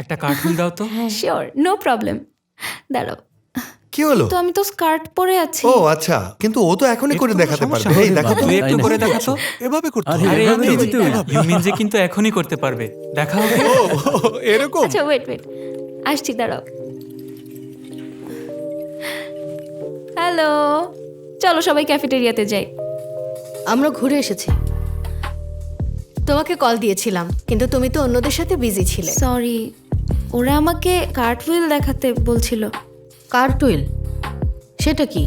একটা কার্টুন দাও তো। Sure, no problem. দাঁড়াও, কি হলো? তো আমি তো স্কার্ট পরে আছি। ও আচ্ছা, কিন্তু ও তো এখনই করে একটু দেখাতে সমস্যা পারবে। এই হবে দেখো বাবা, তো। তুই একটু করে দেখা তো। এভাবে করতে আরে, হবে। আরে এভাবে এমনি দিতে হইলো। ইউমিন যে কিন্তু এখনই করতে পারবে, দেখা হবে। ও, এরকম। আচ্ছা ওয়েট আসছি, দাঁড়াও। হ্যালো, চলো সবাই ক্যাফেটেরিয়াতে যাই। আমরা ঘুরে এসেছি। তোমাকে কল দিয়েছিলাম, কিন্তু তুমি তো অন্যদের সাথে বিজি ছিলে। সরি, ওরা আমাকে কার্টহুইল দেখাতে বলছিল। কার্টুইল সেটা কি?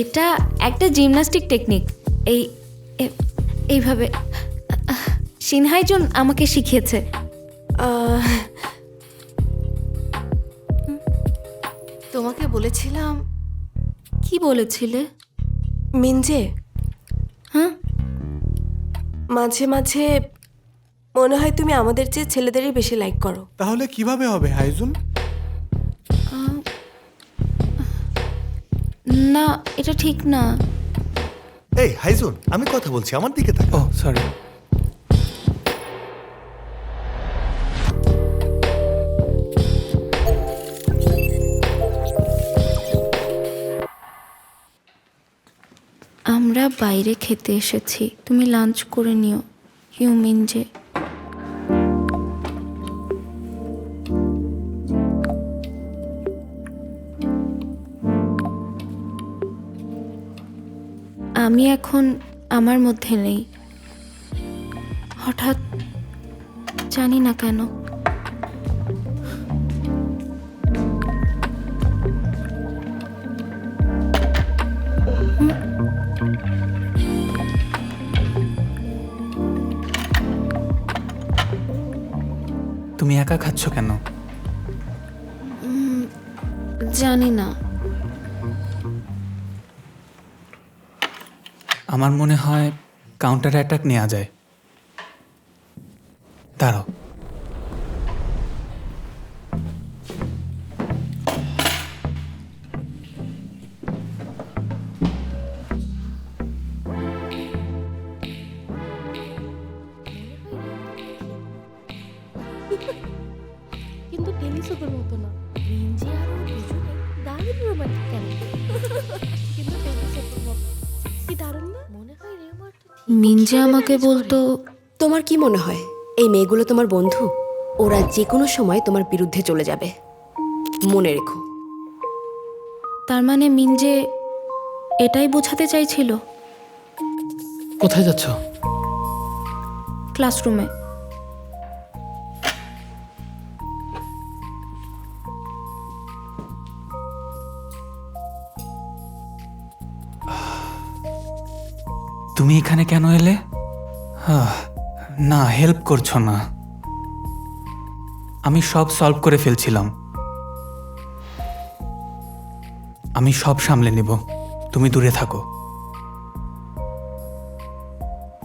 এটা একটা জিমন্যাস্টিক টেকনিক। এইভাবে সিনহাইজুন আমাকে শিখিয়েছে। তোমাকে বলেছিলাম। কি বলেছিলে? মিনজে, হ্যাঁ, মাঝে মাঝে মনে হয় তুমি আমাদের চেয়ে ছেলেদেরই বেশি লাইক করো। তাহলে কিভাবে হবে হাইজুন? না এটা ঠিক না। এই হাইজুন, আমি কথা বলছি, আমার দিকে তাকা। ও সরি। আমরা বাইরে খেতে এসেছি, তুমি লাঞ্চ করে নিও। ইউমিন যে। আমি এখন আমার মধ্যে নেই, হঠাৎ জানি না কেন। তুমি একা খাচ্ছ কেন? জানি না। আমার মনে হয় কাউন্টার অ্যাটাক নেওয়া যায়। দাঁড়াও। কিন্তু টেলিস্কোপের মতো না। মিনজি আর ও দুজনে দারুণ রোমান্টিক কেন? কিন্তু টেলিস্কোপের মতো কি দারুণ না? মনে হয় রেমারটা মিনজে আমাকে বলতো। তোমার কি মনে হয় এই মেয়েগুলো তোমার বন্ধু? ওরা যে কোনো সময় তোমার বিরুদ্ধে চলে যাবে, মনে রেখো। তার মানে মিনজে এটাই বোঝাতে চাইছিল। কোথায় যাচ্ছ? ক্লাসরুমে। তুমি এখানে কেন এলে? না, হেল্প করছো না। আমি সব সলভ করে ফেলছিলাম। আমি সব সামলে নেব, তুমি দূরে থাকো।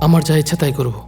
আমার যা ইচ্ছা তাই করবো।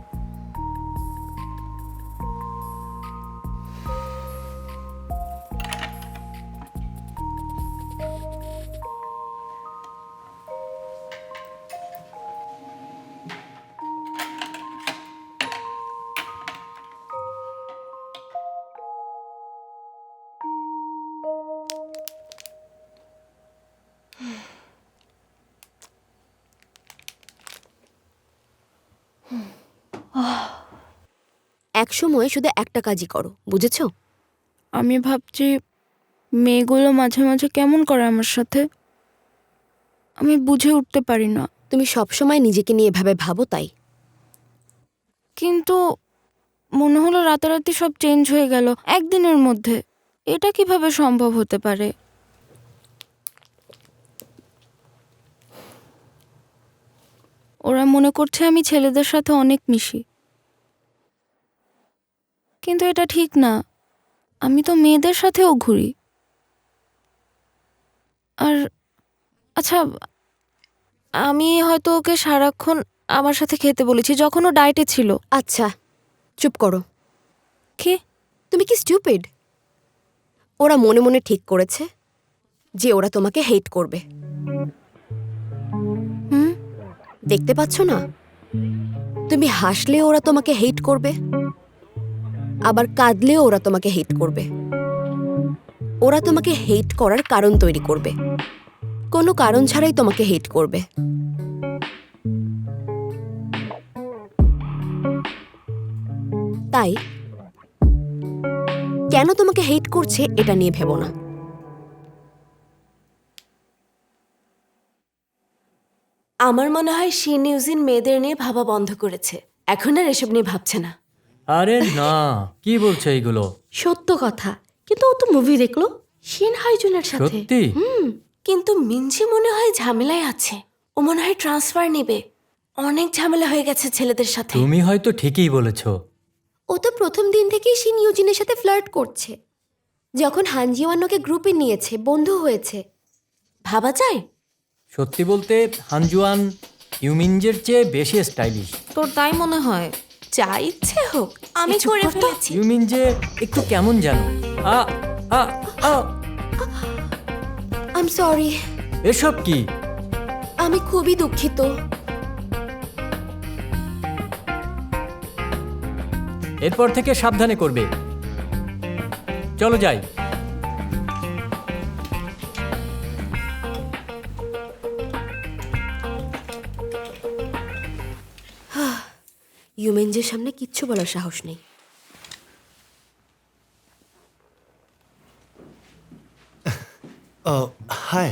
এক সময় শুধু একটা কাজই করো, বুঝেছো? আমি ভাবছি মেয়েগুলো মাঝে মাঝে কেমন করে আমার সাথে, আমি বুঝে উঠতে পারি না। তুমি সবসময় নিজেকে নিয়ে এভাবে ভাবো তাই। কিন্তু মনে হলো রাতারাতি সব চেঞ্জ হয়ে গেল একদিনের মধ্যে। এটা কিভাবে সম্ভব হতে পারে? ওরা মনে করছে আমি ছেলেদের সাথে অনেক মিশি, কিন্তু এটা ঠিক না। আমি তো মেয়েদের সাথেও ঘুরি। আর আচ্ছা, আমি হয়তো ওকে সারাক্ষণ আমার সাথে খেতে বলেছি যখন ও ডায়েটে ছিল। আচ্ছা চুপ করো। কি? তুমি কি স্টুপিড? ওরা মনে মনে ঠিক করেছে যে ওরা তোমাকে হেট করবে। দেখতে পাচ্ছ না? তুমি হাসলে ওরা তোমাকে হেট করবে, আবার কাঁদলেও ওরা তোমাকে হেট করবে। ওরা তোমাকে হেট করার কারণ তৈরি করবে, কোনো কারণ ছাড়াই তোমাকে হেট করবে। তাই কেন তোমাকে হেট করছে এটা নিয়ে ভেবো না। আমার মনে হয় শিন ইউজিন মেয়েদের নিয়ে ভাবা বন্ধ করেছে, এখন আর এসব নিয়ে ভাবছে না। আরে না, কি বলছো এইগুলো? সত্য কথা, কিন্তু ও তো মুভি দেখলো শিন হাইজুনের সাথে। সত্যি? কিন্তু মিনজি মনে হয় ঝামেলায় আছে। ও মনে হয় ট্রান্সফার নেবে। অনেক ঝামেলা হয়ে গেছে ছেলেদের সাথে। তুমি হয়তো ঠিকই বলেছো। ও তো প্রথম দিন থেকেই শিন ইউজিনের সাথে ফ্লার্ট করছে। যখন হানজিওয়ান ওকে গ্রুপে নিয়েছে, বন্ধু হয়েছে, ভাবা যায়? সত্যি বলতে হানজুয়ান ইউমিনজের চেয়ে বেশি স্টাইলিশ। তোর তাই মনে হয়? যা ইচ্ছে হোক, আমি করে ফেলেছি। ইউমিনজে একটু কেমন জানো। আ আ আ আই এম সরি। এসব কি? আমি খুবই দুঃখিত। এরপর থেকে সাবধানে করবে। চলো যাই। ইউমেনজের সামনে কিচ্ছু বলার সাহস নেই। হাই।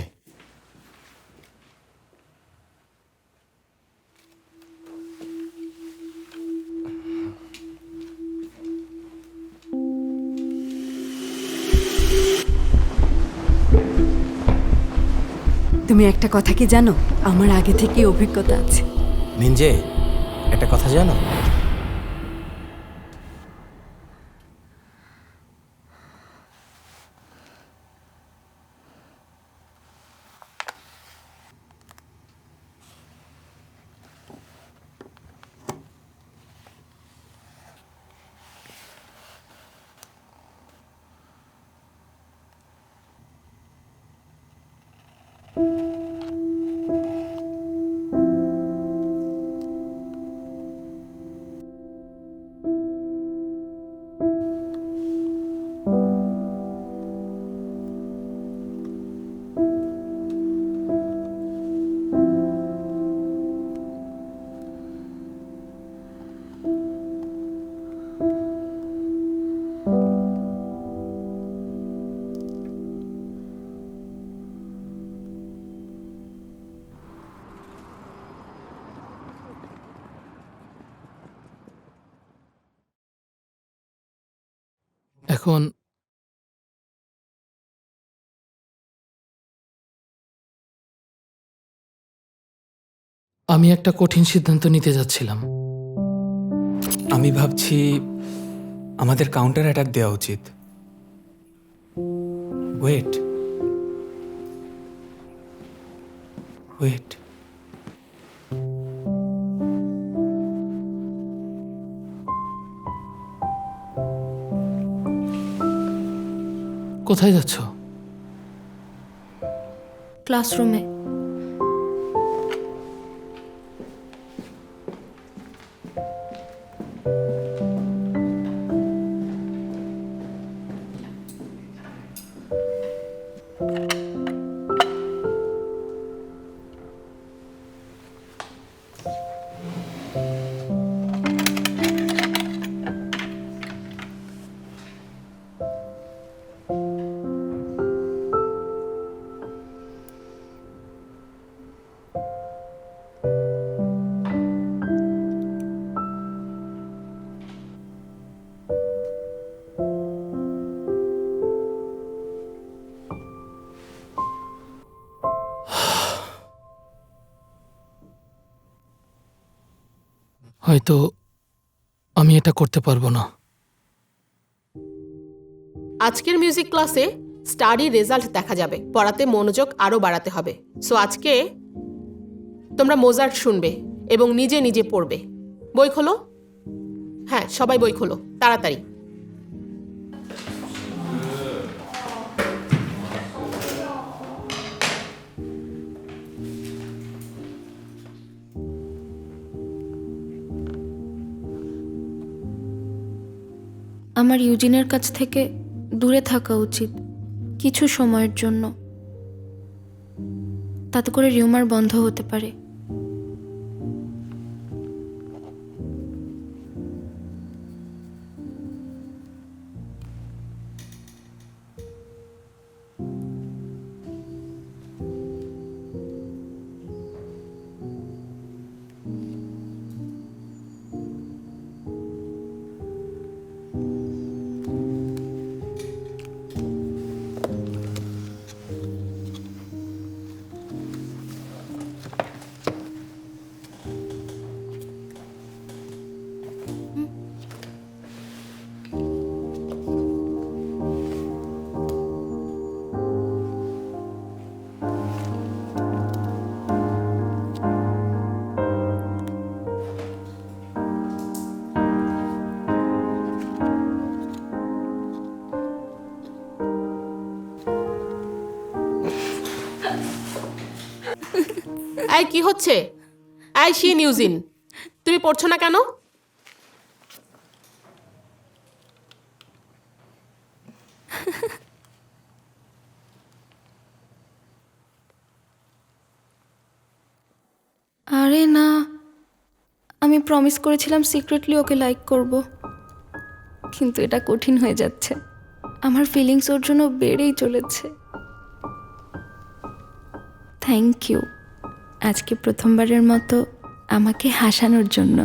তুমি একটা কথা কি জানো? আমার আগে থেকে অভিজ্ঞতা আছে। মিনজে, একটা কথা জানো? এখন আমি একটা কঠিন সিদ্ধান্ত নিতে যাচ্ছিলাম। আমি ভাবছি আমাদের কাউন্টার অ্যাটাক দেওয়া উচিত। ওয়েট ওয়েট, কোথায় যাচ্ছ? ক্লাসরুমে। হয়তো আমি এটা করতে পারবো না। আজকের মিউজিক ক্লাসে স্টাডি রেজাল্ট দেখা যাবে, পড়াতে মনোযোগ আরও বাড়াতে হবে। সো আজকে তোমরা মোজার্ট শুনবে এবং নিজে নিজে পড়বে। বই খোলো। হ্যাঁ, সবাই বই খোলো তাড়াতাড়ি। আমার ইউজিনের কাছ থেকে দূরে থাকা উচিত কিছু সময়ের জন্য। তাতে করে রিউমার বন্ধ হতে পারে। এই কি হচ্ছে? এই শিন ইউজিন, তুমি পড়ছো না কেন? আরে না, আমি প্রমিস করেছিলাম সিক্রেটলি ওকে লাইক করব, কিন্তু এটা কঠিন হয়ে যাচ্ছে। আমার ফিলিংস ওর জন্য বেড়েই চলেছে। থ্যাংক ইউ আজকে প্রথমবারের মতো আমাকে হাসানোর জন্য।